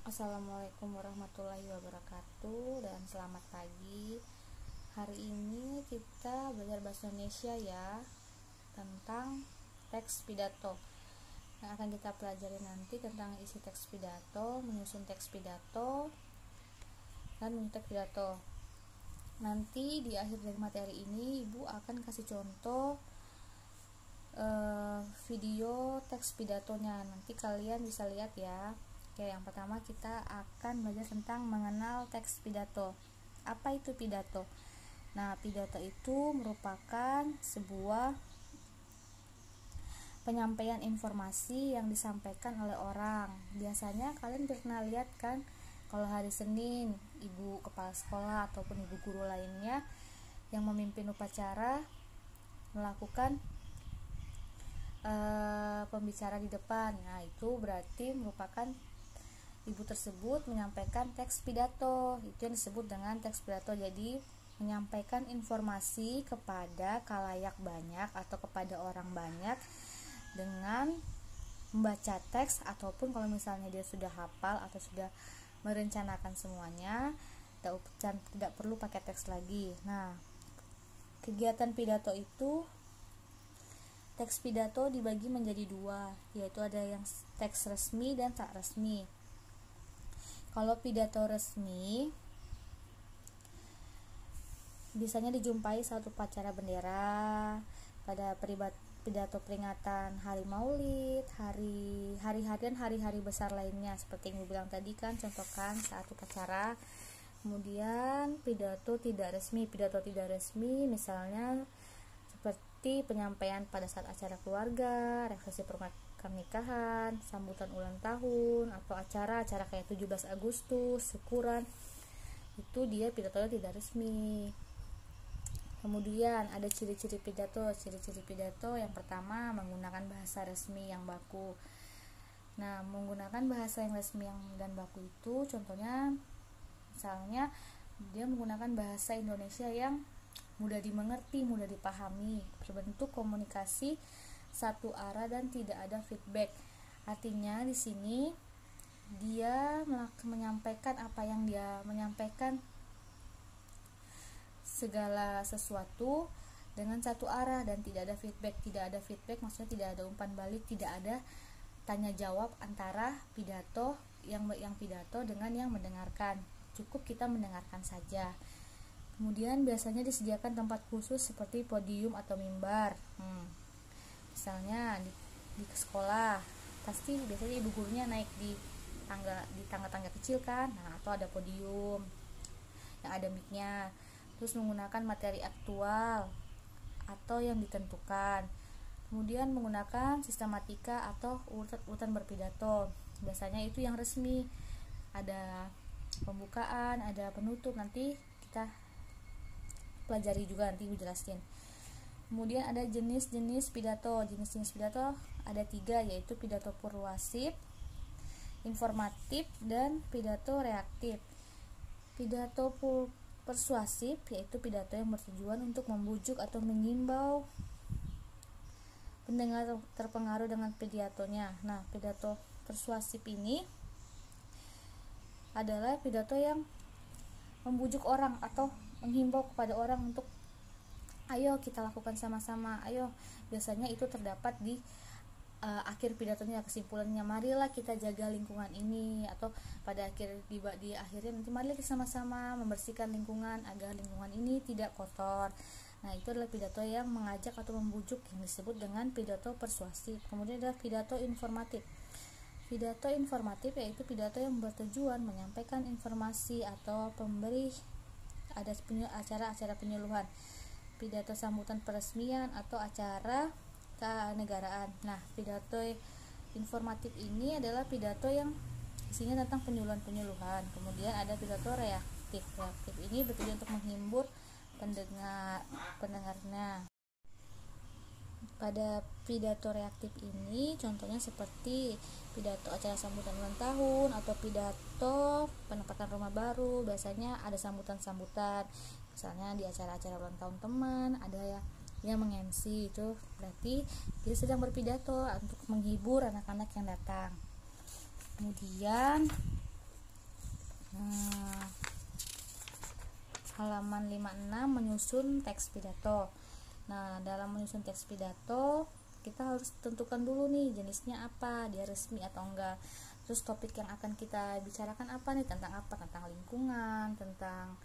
Assalamualaikum warahmatullahi wabarakatuh dan selamat pagi. Hari ini kita belajar bahasa Indonesia ya, tentang teks pidato. Yang akan kita pelajari nanti tentang isi teks pidato, menyusun teks pidato, dan menyusun teks pidato. Nanti di akhir dari materi ini Ibu akan kasih contoh video teks pidatonya. Nanti kalian bisa lihat ya. Oke, yang pertama kita akan belajar tentang mengenal teks pidato. Apa itu pidato? Nah, pidato itu merupakan sebuah penyampaian informasi yang disampaikan oleh orang. Biasanya kalian pernah lihat kan, kalau hari Senin, ibu kepala sekolah ataupun ibu guru lainnya yang memimpin upacara melakukan pembicara di depan. Nah, itu berarti merupakan ibu tersebut menyampaikan teks pidato. Itu yang disebut dengan teks pidato. Jadi menyampaikan informasi kepada khalayak banyak atau kepada orang banyak dengan membaca teks, ataupun kalau misalnya dia sudah hafal atau sudah merencanakan semuanya, tidak perlu pakai teks lagi. Nah, kegiatan pidato itu, teks pidato dibagi menjadi dua, yaitu ada yang teks resmi dan tak resmi. Kalau pidato resmi biasanya dijumpai saat upacara bendera, pada pidato peringatan hari Maulid, hari dan hari-hari besar lainnya, seperti yang Ibu bilang tadi kan, contohkan saat upacara. Kemudian pidato tidak resmi misalnya seperti penyampaian pada saat acara keluarga, resepsi pernikahan, sambutan ulang tahun, atau acara-acara kayak 17 Agustus, syukuran. Itu dia pidatonya tidak resmi. Kemudian ada ciri-ciri pidato. Ciri-ciri pidato yang pertama, menggunakan bahasa resmi yang baku. Nah, menggunakan bahasa yang resmi dan baku itu contohnya misalnya dia menggunakan bahasa Indonesia yang mudah dimengerti, mudah dipahami, berbentuk komunikasi satu arah dan tidak ada feedback. Artinya di sini dia menyampaikan apa yang dia menyampaikan, segala sesuatu dengan satu arah dan tidak ada feedback. Tidak ada feedback maksudnya tidak ada umpan balik, tidak ada tanya jawab antara pidato yang pidato dengan yang mendengarkan. Cukup kita mendengarkan saja. Kemudian biasanya disediakan tempat khusus seperti podium atau mimbar. Misalnya di sekolah pasti biasanya ibu gurunya naik di tangga kecil kan, atau ada podium yang ada mic-nya. Terus menggunakan materi aktual atau yang ditentukan. Kemudian menggunakan sistematika atau urutan berpidato. Biasanya itu yang resmi. Ada pembukaan, ada penutup, nanti kita pelajari juga, nanti Ibu jelasin. Kemudian ada jenis-jenis pidato. Jenis-jenis pidato ada 3, yaitu pidato persuasif, informatif, dan pidato reaktif. Pidato persuasif yaitu pidato yang bertujuan untuk membujuk atau mengimbau pendengar terpengaruh dengan pidatonya. Nah, pidato persuasif ini adalah pidato yang membujuk orang atau menghimbau kepada orang untuk ayo kita lakukan sama-sama, ayo. Biasanya itu terdapat di akhir pidatonya, kesimpulannya, marilah kita jaga lingkungan ini, atau pada di akhirnya nanti marilah kita sama-sama membersihkan lingkungan agar lingkungan ini tidak kotor. Nah, itu adalah pidato yang mengajak atau membujuk yang disebut dengan pidato persuasif. Kemudian ada pidato informatif. Pidato informatif yaitu pidato yang bertujuan menyampaikan informasi atau ada acara-acara penyuluhan, pidato sambutan peresmian atau acara kenegaraan. Nah, pidato informatif ini adalah pidato yang isinya tentang penyuluhan. Kemudian ada pidato reaktif. Reaktif ini bertujuan untuk menghibur pendengarnya. Pada pidato reaktif ini contohnya seperti pidato acara sambutan ulang tahun atau pidato penempatan rumah baru. Biasanya ada sambutan-sambutan, misalnya di acara-acara ulang tahun teman ada yang meng-MC, itu berarti dia sedang berpidato untuk menghibur anak-anak yang datang. Kemudian Halaman 56, menyusun teks pidato. Nah, dalam menyusun teks pidato kita harus tentukan dulu nih jenisnya apa, dia resmi atau enggak. Terus topik yang akan kita bicarakan apa nih, tentang apa, tentang lingkungan, tentang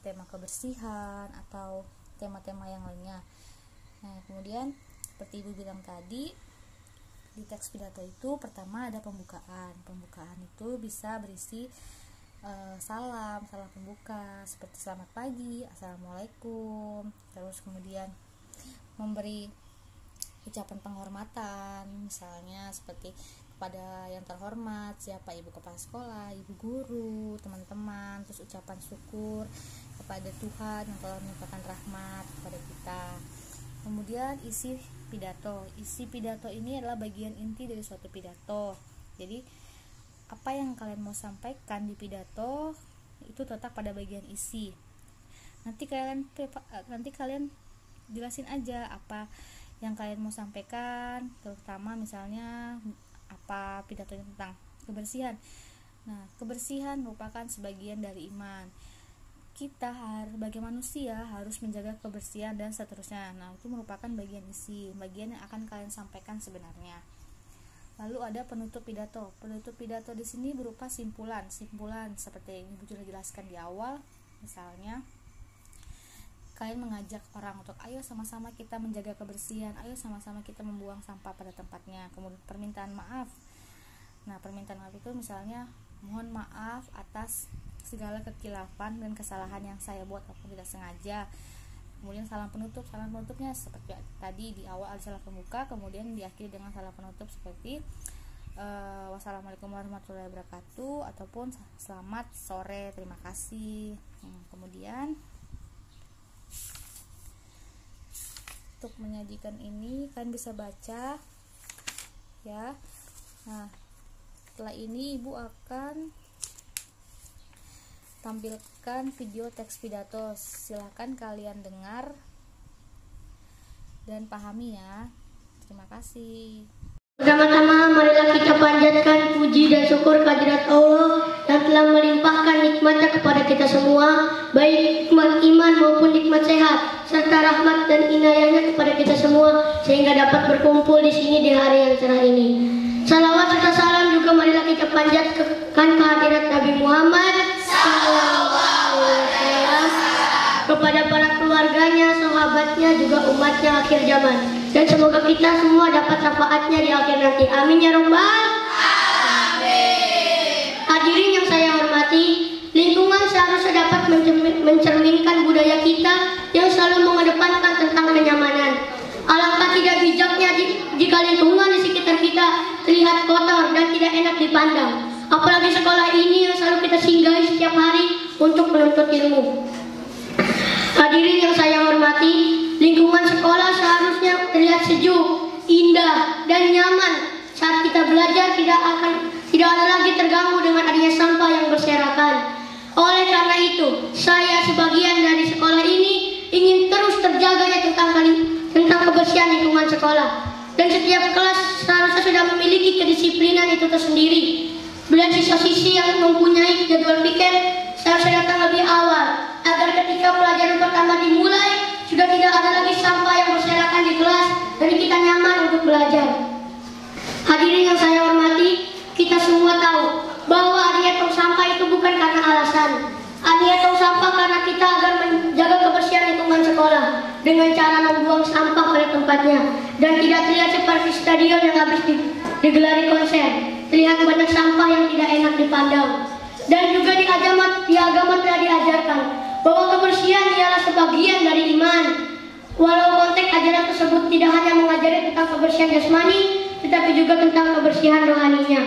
tema kebersihan atau tema-tema yang lainnya. Nah, kemudian seperti Ibu bilang tadi, di teks pidato itu pertama ada pembukaan. Pembukaan itu bisa berisi salam pembuka seperti selamat pagi, assalamualaikum. Terus kemudian memberi ucapan penghormatan, misalnya seperti kepada yang terhormat, siapa ibu kepala sekolah, ibu guru, teman-teman. Terus ucapan syukur kepada Tuhan yang telah melimpahkan rahmat kepada kita. Kemudian isi pidato. Isi pidato ini adalah bagian inti dari suatu pidato. Jadi apa yang kalian mau sampaikan di pidato itu terletak pada bagian isi. Nanti kalian jelasin aja apa yang kalian mau sampaikan, terutama misalnya apa pidatonya tentang kebersihan. Nah, kebersihan merupakan sebagian dari iman. Kita sebagai manusia harus menjaga kebersihan dan seterusnya. Nah, itu merupakan bagian isi, bagian yang akan kalian sampaikan sebenarnya. Lalu ada penutup pidato. Penutup pidato di sini berupa simpulan seperti yang Ibu sudah jelaskan di awal. Misalnya, kalian mengajak orang untuk ayo sama-sama kita menjaga kebersihan, ayo sama-sama kita membuang sampah pada tempatnya. Kemudian permintaan maaf. Nah, permintaan maaf itu misalnya, mohon maaf atas segala kekilafan dan kesalahan yang saya buat ataupun tidak sengaja. Kemudian salam penutupnya seperti tadi di awal ada salam pembuka, kemudian diakhiri dengan salam penutup seperti wassalamualaikum warahmatullahi wabarakatuh ataupun selamat sore, terima kasih. Kemudian untuk menyajikan ini kalian bisa baca ya. Nah, setelah ini Ibu akan tampilkan video teks pidato. Silahkan kalian dengar dan pahami ya. Terima kasih. Pertama-tama marilah kita panjatkan puji dan syukur kehadirat Allah yang telah melimpahkan nikmatnya kepada kita semua, baik nikmat iman maupun nikmat sehat, serta rahmat dan inayahnya kepada kita semua, sehingga dapat berkumpul di sini di hari yang cerah ini. Salawat serta salam juga marilah kita panjatkan kehadirat Nabi Muhammad kepada para keluarganya, sahabatnya, juga umatnya akhir zaman. Dan semoga kita semua dapat syafaatnya di akhir nanti. Amin ya Rabbal. Amin. Hadirin yang saya hormati, lingkungan seharusnya dapat mencerminkan budaya kita yang selalu mengedepankan tentang kenyamanan. Alangkah tidak bijaknya jika lingkungan di sekitar kita terlihat kotor dan tidak enak dipandang. Apalagi sekolah ini yang selalu kita singgahi setiap hari untuk menuntut ilmu. Hadirin yang saya hormati, lingkungan sekolah seharusnya terlihat sejuk, indah, dan nyaman. Saat kita belajar tidak ada lagi terganggu dengan adanya sampah yang berserakan. Oleh karena itu, saya sebagian dari sekolah ini ingin terus terjaganya tentang kebersihan lingkungan sekolah. Dan setiap kelas seharusnya sudah memiliki kedisiplinan itu tersendiri. Bila siswa-siswi yang mempunyai jadwal pikir seharusnya datang lebih awal, agar ketika pelajaran pertama dimulai sudah tidak ada lagi sampah yang berserakan di kelas dan kita nyaman untuk belajar. Hadirin yang saya hormati, kita semua tahu bahwa adanya tong sampah itu bukan karena alasan. Adanya tong sampah karena kita agar menjaga kebersihan lingkungan sekolah dengan cara membuang sampah pada tempatnya dan tidak terlihat seperti stadion yang habis digelari konser. Terlihat banyak sampah yang tidak enak dipandang. Dan juga di agama telah diajarkan bahwa kebersihan ialah sebagian dari iman. Walau konteks ajaran tersebut tidak hanya mengajari tentang kebersihan jasmani, tetapi juga tentang kebersihan rohaninya.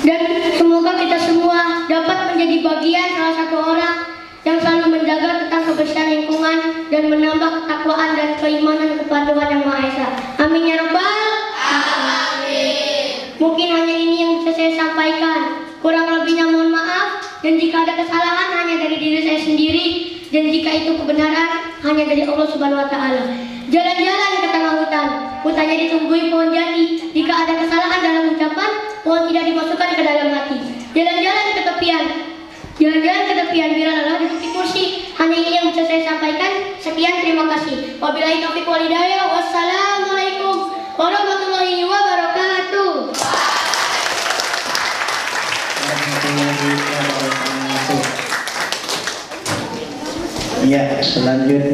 Dan semoga kita semua dapat menjadi bagian salah satu orang yang selalu menjaga tentang kebersihan lingkungan dan menambah ketakwaan dan keimanan kepada Tuhan Yang Maha Esa. Amin ya Rabbal. Amin. Mungkin hanya ini yang bisa saya sampaikan. Kurang lebihnya mohon maaf, dan jika ada kesalahan hanya dari diri saya sendiri, dan jika itu kebenaran hanya dari Allah Subhanahu wa Ta'ala. Jalan-jalan ke tengah hutannya ditumbuhi pohon jati. Jika ada kesalahan dalam ucapan, pohon tidak dimasukkan ke dalam hati. Jalan-jalan ke tepian. Jalan-jalan ke tepian bila lelah duduk di kursi. Hanya ini yang bisa saya sampaikan. Sekian, terima kasih. Wabillahi taufiq wal hidayah. Wassalamualaikum warahmatullahi wabarakatuh. Ya, selanjutnya